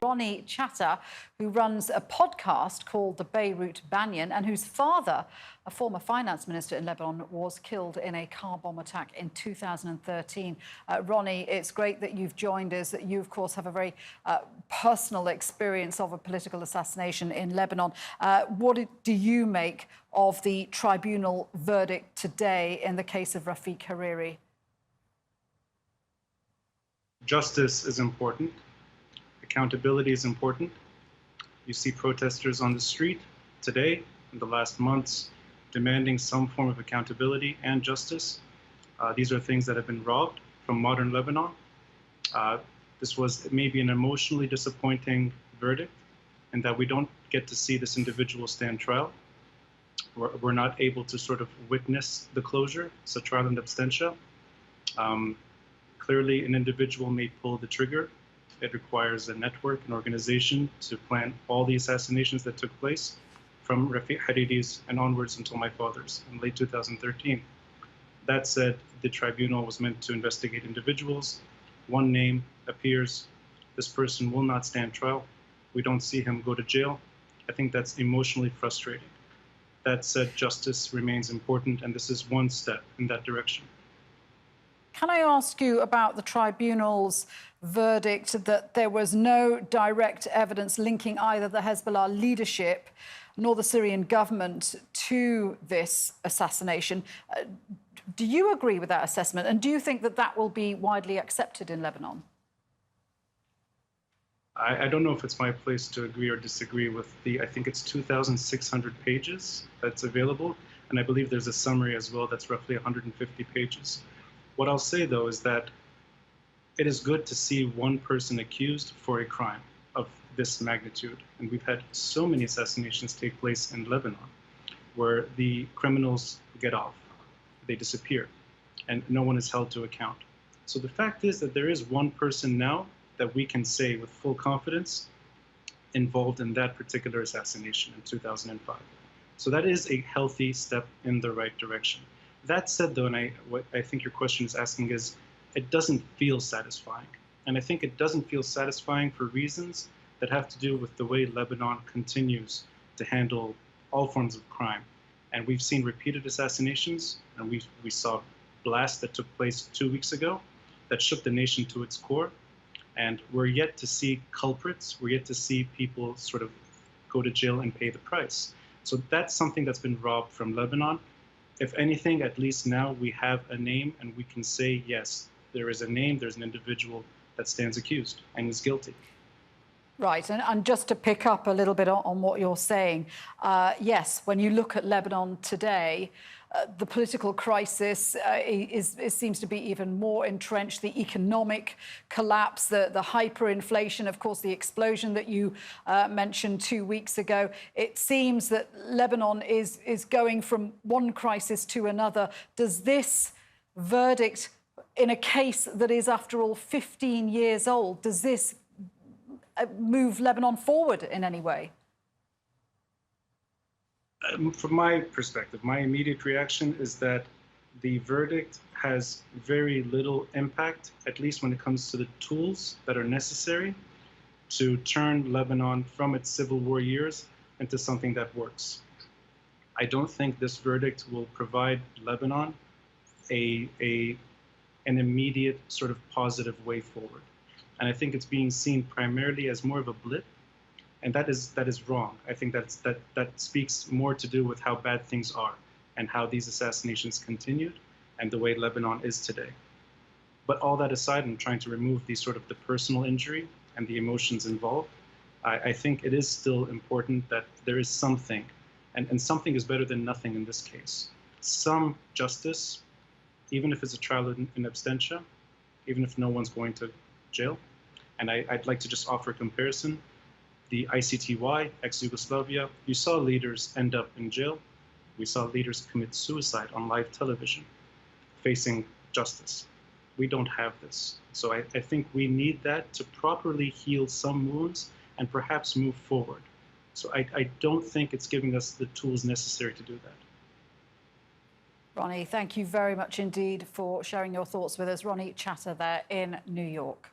Ronnie Chatah, who runs a podcast called The Beirut Banyan and whose father, a former finance minister in Lebanon, was killed in a car bomb attack in 2013. Ronnie, it's great that you've joined us. You, of course, have a very personal experience of a political assassination in Lebanon. What do you make of the tribunal verdict today in the case of Rafik Hariri? Justice is important. Accountability is important. You see protesters on the street today, in the last months, demanding some form of accountability and justice. These are things that have been robbed from modern Lebanon. This was maybe an emotionally disappointing verdict in that we don't get to see this individual stand trial. We're not able to sort of witness the closure. It's a trial in absentia. Clearly, an individual may pull the trigger. It requires a network, an organization to plan all the assassinations that took place from Rafik Hariri's and onwards until my father's in late 2013. That said, the tribunal was meant to investigate individuals. One name appears. This person will not stand trial. We don't see him go to jail. I think that's emotionally frustrating. That said, justice remains important, and this is one step in that direction. Can I ask you about the tribunal's verdict that there was no direct evidence linking either the Hezbollah leadership nor the Syrian government to this assassination? Do you agree with that assessment? And do you think that that will be widely accepted in Lebanon? I don't know if it's my place to agree or disagree with I think it's 2,600 pages that's available. And I believe there's a summary as well that's roughly 150 pages. What I'll say, though, is that it is good to see one person accused for a crime of this magnitude. And we've had so many assassinations take place in Lebanon where the criminals get off, they disappear, and no one is held to account. So the fact is that there is one person now that we can say with full confidence involved in that particular assassination in 2005. So that is a healthy step in the right direction. That said, though, and what I think your question is asking is, it doesn't feel satisfying. And I think it doesn't feel satisfying for reasons that have to do with the way Lebanon continues to handle all forms of crime. And we've seen repeated assassinations, and we saw blasts that took place 2 weeks ago that shook the nation to its core. And we're yet to see culprits. We're yet to see people sort of go to jail and pay the price. So that's something that's been robbed from Lebanon. If anything, at least now we have a name and we can say, yes, there is a name, there's an individual that stands accused and is guilty. Right, and just to pick up a little bit on what you're saying, yes, when you look at Lebanon today, the political crisis seems to be even more entrenched. The economic collapse, the hyperinflation, of course, the explosion that you mentioned 2 weeks ago. It seems that Lebanon is going from one crisis to another. Does this verdict in a case that is, after all, 15 years old, does this move Lebanon forward in any way? From my perspective, my immediate reaction is that the verdict has very little impact, at least when it comes to the tools that are necessary to turn Lebanon from its civil war years into something that works. I don't think this verdict will provide Lebanon an immediate sort of positive way forward. And I think it's being seen primarily as more of a blip. And that is wrong. I think that speaks more to do with how bad things are and how these assassinations continued and the way Lebanon is today. But all that aside, and trying to remove the personal injury and the emotions involved, I think it is still important that there is something, and something is better than nothing in this case. Some justice, even if it's a trial in absentia, even if no one's going to jail. And I'd like to just offer a comparison. The ICTY, ex-Yugoslavia, you saw leaders end up in jail. We saw leaders commit suicide on live television, facing justice. We don't have this. So I think we need that to properly heal some wounds and perhaps move forward. So I don't think it's giving us the tools necessary to do that. Ronnie, thank you very much indeed for sharing your thoughts with us. Ronnie Chatah there in New York.